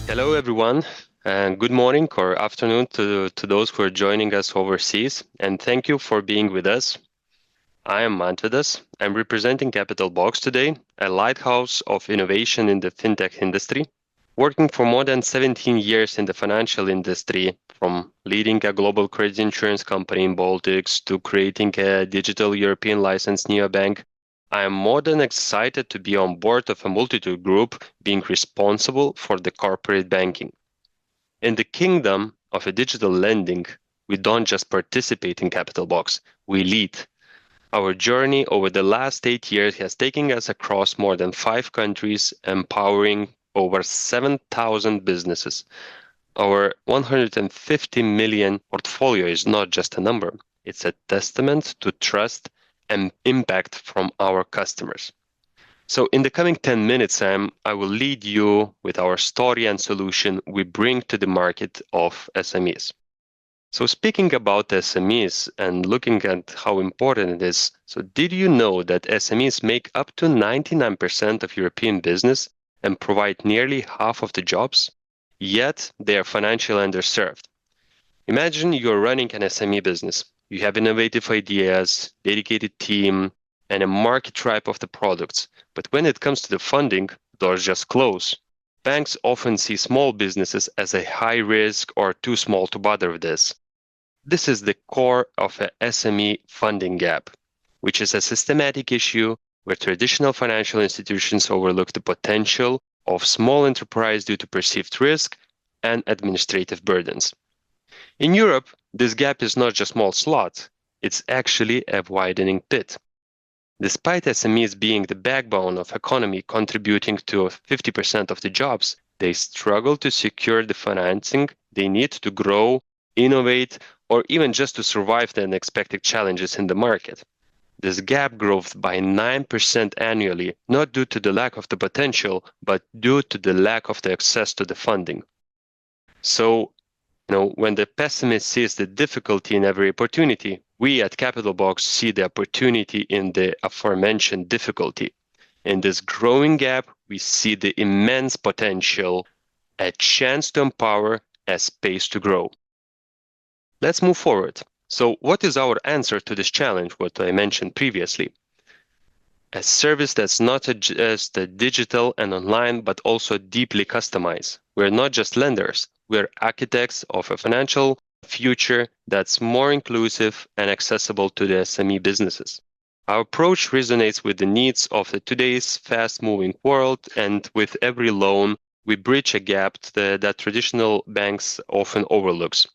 Hello, everyone, and good morning or afternoon to those who are joining us overseas, and thank you for being with us. I am Mantvydas. I'm representing CapitalBox today, a lighthouse of innovation in the fintech industry. Working for more than 17 years in the financial industry, from leading a global credit insurance company in Baltics to creating a digital European licensed neobank, I am more than excited to be on board of a multitude group being responsible for the corporate banking. In the kingdom of a digital lending, we don't just participate in CapitalBox, we lead. Our journey over the last 8 years has taken us across more than 5 countries, empowering over 7,000 businesses. Our 150 million portfolio is not just a number, it's a testament to trust and impact from our customers. So in the coming 10 minutes, Sam, I will lead you with our story and solution we bring to the market of SMEs. So speaking about SMEs and looking at how important it is, so did you know that SMEs make up to 99% of European business and provide nearly half of the jobs? Yet they are financially underserved. Imagine you're running an SME business. You have innovative ideas, dedicated team, and a market tribe of the products. But when it comes to the funding, doors just close. Banks often see small businesses as a high risk or too small to bother with this. This is the core of a SME funding gap, which is a systematic issue where traditional financial institutions overlook the potential of small enterprise due to perceived risk and administrative burdens. In Europe, this gap is not just a small slot, it's actually a widening pit. Despite SMEs being the backbone of economy contributing to 50% of the jobs, they struggle to secure the financing they need to grow, innovate, or even just to survive the unexpected challenges in the market. This gap grows by 9% annually, not due to the lack of the potential, but due to the lack of the access to the funding. So, when the pessimist sees the difficulty in every opportunity, we at CapitalBox see the opportunity in the aforementioned difficulty. In this growing gap, we see the immense potential, a chance to empower, a space to grow. Let's move forward. So what is our answer to this challenge, what I mentioned previously? A service that's not just digital and online, but also deeply customized. We're not just lenders. We're architects of a financial future that's more inclusive and accessible to the SME businesses. Our approach resonates with the needs of today's fast-moving world, and with every loan, we bridge a gap that traditional banks often overlooks.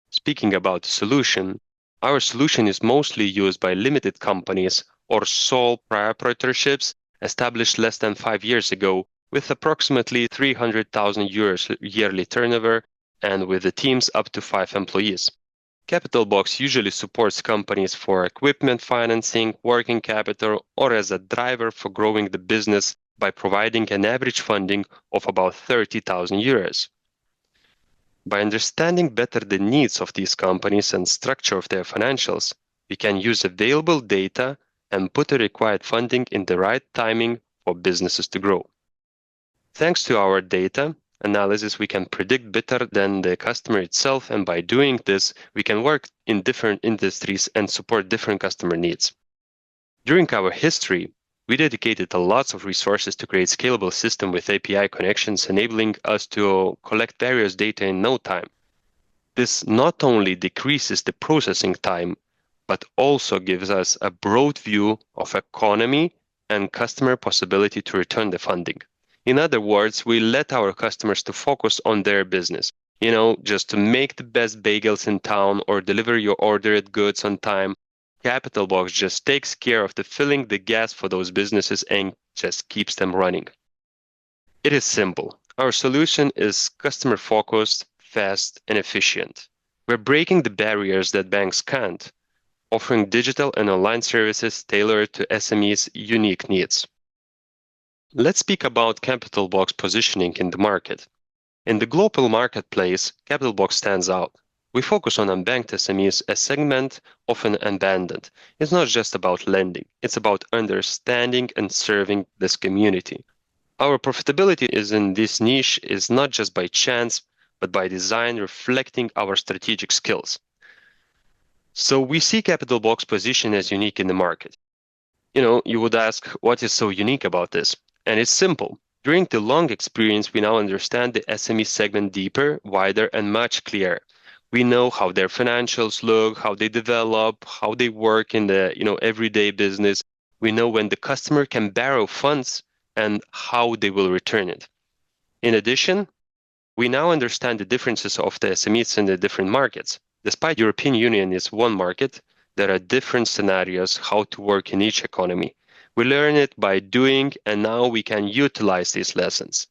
Speaking about the solution, our solution is mostly used by limited companies or sole proprietorships established less than 5 years ago, with approximately 300,000 euros yearly turnover and with the teams up to 5 employees. CapitalBox usually supports companies for equipment financing, working capital, or as a driver for growing the business by providing an average funding of about 30,000 euros. By understanding better the needs of these companies and structure of their financials, we can use available data and put the required funding in the right timing for businesses to grow. Thanks to our data analysis, we can predict better than the customer itself, and by doing this, we can work in different industries and support different customer needs. During our history, we dedicated lots of resources to create scalable system with API connections, enabling us to collect various data in no time. This not only decreases the processing time, but also gives us a broad view of economy and customer possibility to return the funding. In other words, we let our customers to focus on their business, just to make the best bagels in town or deliver your ordered goods on time. CapitalBox just takes care of filling the gas for those businesses and just keeps them running. It is simple. Our solution is customer-focused, fast, and efficient. We're breaking the barriers that banks can't, offering digital and online services tailored to SMEs' unique needs. Let's speak about CapitalBox positioning in the market. In the global marketplace, CapitalBox stands out. We focus on unbanked SMEs, a segment often abandoned. It's not just about lending, it's about understanding and serving this community. Our profitability is in this niche is not just by chance, but by design, reflecting our strategic skills. So we see CapitalBox position as unique in the market. You would ask, what is so unique about this? And it's simple. During the long experience, we now understand the SME segment deeper, wider, and much clearer. We know how their financials look, how they develop, how they work in the everyday business. We know when the customer can borrow funds and how they will return it. In addition, we now understand the differences of the SMEs in the different markets. Despite European Union is one market, there are different scenarios how to work in each economy. We learn it by doing, and now we can utilize these lessons.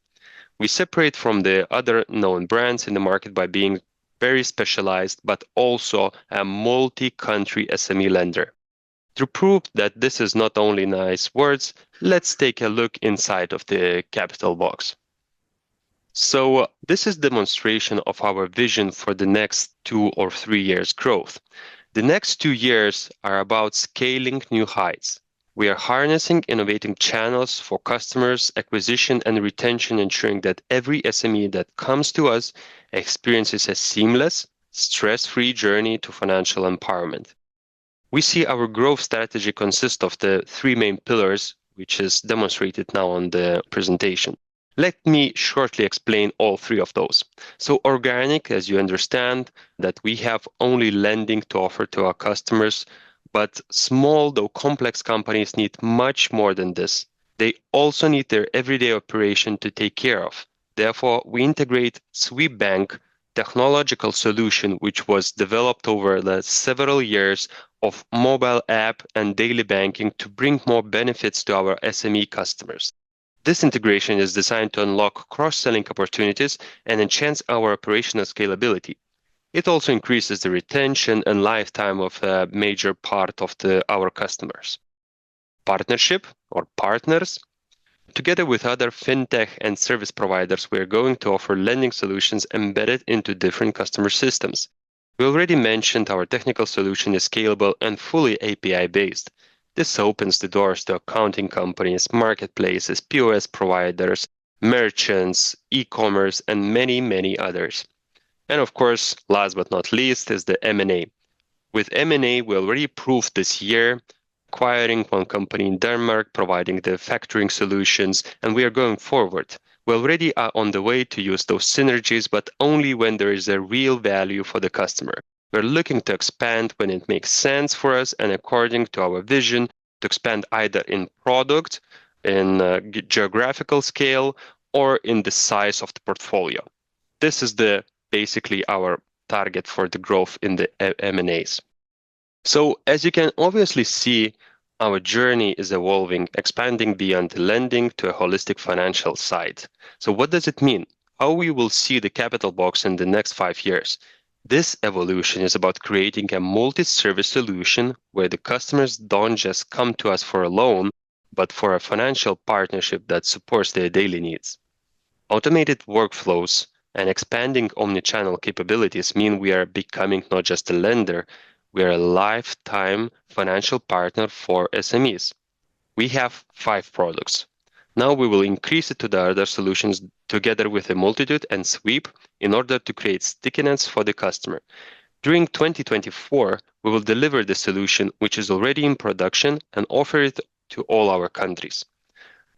We separate from the other known brands in the market by being very specialized, but also a multi-country SME lender. To prove that this is not only nice words, let's take a look inside of the CapitalBox. So this is demonstration of our vision for the next 2 or 3 years growth. The next 2 years are about scaling new heights. We are harnessing innovating channels for customers, acquisition and retention, ensuring that every SME that comes to us experiences a seamless, stress-free journey to financial empowerment. We see our growth strategy consists of the 3 main pillars, which is demonstrated now on the presentation. Let me shortly explain all 3 of those. So organic, as you understand, that we have only lending to offer to our customers, but small though complex companies need much more than this. They also need their everyday operation to take care of. Therefore, we integrate Sweep Bank technological solution, which was developed over the several years of mobile app and daily banking to bring more benefits to our SME customers. This integration is designed to unlock cross-selling opportunities and enhance our operational scalability. It also increases the retention and lifetime of a major part of our customers. Partnership or partners. Together with other fintech and service providers, we are going to offer lending solutions embedded into different customer systems. We already mentioned our technical solution is scalable and fully API-based. This opens the doors to accounting companies, marketplaces, POS providers, merchants, e-commerce, and many, many others. And of course, last but not least, is the M&A. With M&A, we already proved this year, acquiring one company in Denmark, providing the factoring solutions, and we are going forward. We already are on the way to use those synergies, but only when there is a real value for the customer. We're looking to expand when it makes sense for us and according to our vision to expand either in product, in geographical scale, or in the size of the portfolio. This is basically our target for the growth in the M&As. So as you can obviously see, our journey is evolving, expanding beyond the lending to a holistic financial side. So what does it mean? How we will see the CapitalBox in the next 5 years? This evolution is about creating a multi-service solution where the customers don't just come to us for a loan, but for a financial partnership that supports their daily needs. Automated workflows and expanding omnichannel capabilities mean we are becoming not just a lender, we are a lifetime financial partner for SMEs. We have 5 products. Now we will increase it to the other solutions together with a multitude and Sweep in order to create stickiness for the customer. During 2024, we will deliver the solution which is already in production and offer it to all our countries.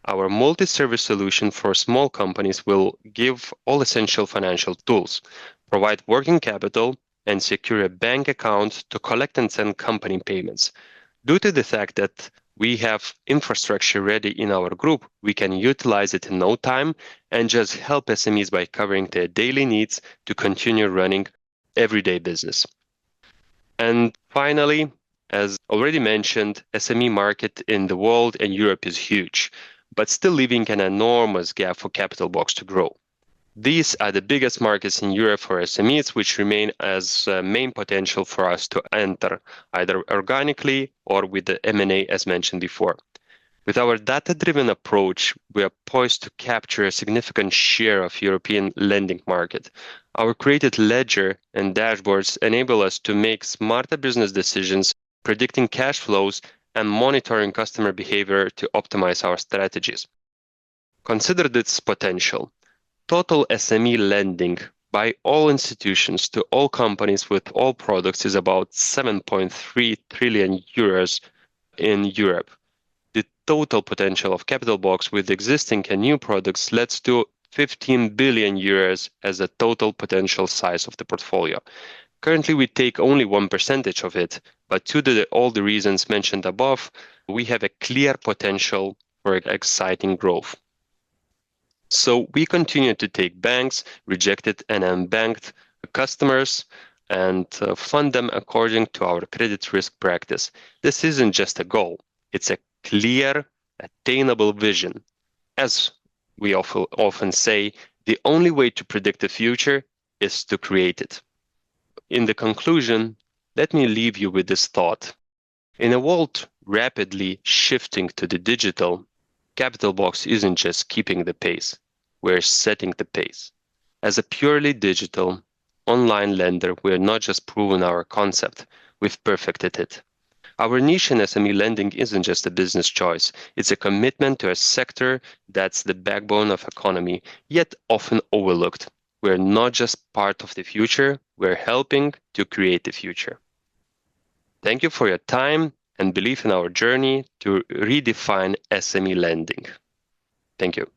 Our multi-service solution for small companies will give all essential financial tools, provide working capital, and secure a bank account to collect and send company payments. Due to the fact that we have infrastructure ready in our group, we can utilize it in no time and just help SMEs by covering their daily needs to continue running everyday business. And finally, as already mentioned, SME market in the world and Europe is huge, but still leaving an enormous gap for CapitalBox to grow. These are the biggest markets in Europe for SMEs, which remain as main potential for us to enter, either organically or with the M&A as mentioned before. With our data-driven approach, we are poised to capture a significant share of European lending market. Our created ledger and dashboards enable us to make smarter business decisions, predicting cash flows, and monitoring customer behavior to optimize our strategies. Consider this potential. Total SME lending by all institutions to all companies with all products is about 7.3 trillion euros in Europe. The total potential of CapitalBox with existing and new products leads to 15 billion euros as the total potential size of the portfolio. Currently, we take only 1% of it, but due to all the reasons mentioned above, we have a clear potential for exciting growth. So we continue to take banks, rejected and unbanked customers, and fund them according to our credit risk practice. This isn't just a goal, it's a clear, attainable vision. As we often say, the only way to predict the future is to create it. In the conclusion, let me leave you with this thought. In a world rapidly shifting to the digital, CapitalBox isn't just keeping the pace, we're setting the pace. As a purely digital, online lender, we're not just proving our concept, we've perfected it. Our niche in SME lending isn't just a business choice, it's a commitment to a sector that's the backbone of economy, yet often overlooked. We're not just part of the future, we're helping to create the future. Thank you for your time and belief in our journey to redefine SME lending. Thank you.